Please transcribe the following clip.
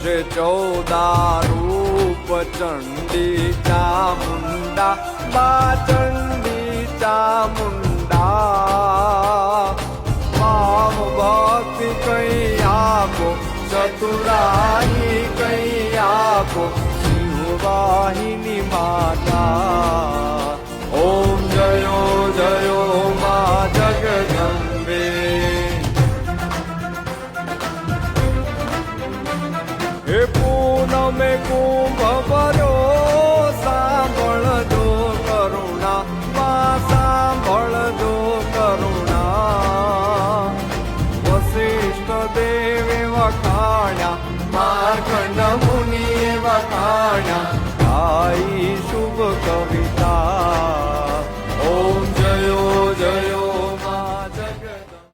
છે 14 રૂપ ચંડી ચામુંડા બા ચંડી ચામુંડા ભાવ ભક્તિ કઈ આપો ચતુરાઈ કઈ આપો શિવવાહિની માતા ઓમ જયો જયો મા જગદંબે હે પૂનમે કુંભ ભર્યો સાંભળજો કરુણા મા સાંભળજો કરુણા વશિષ્ઠ દેવે વખાણ્યા માર્કંડ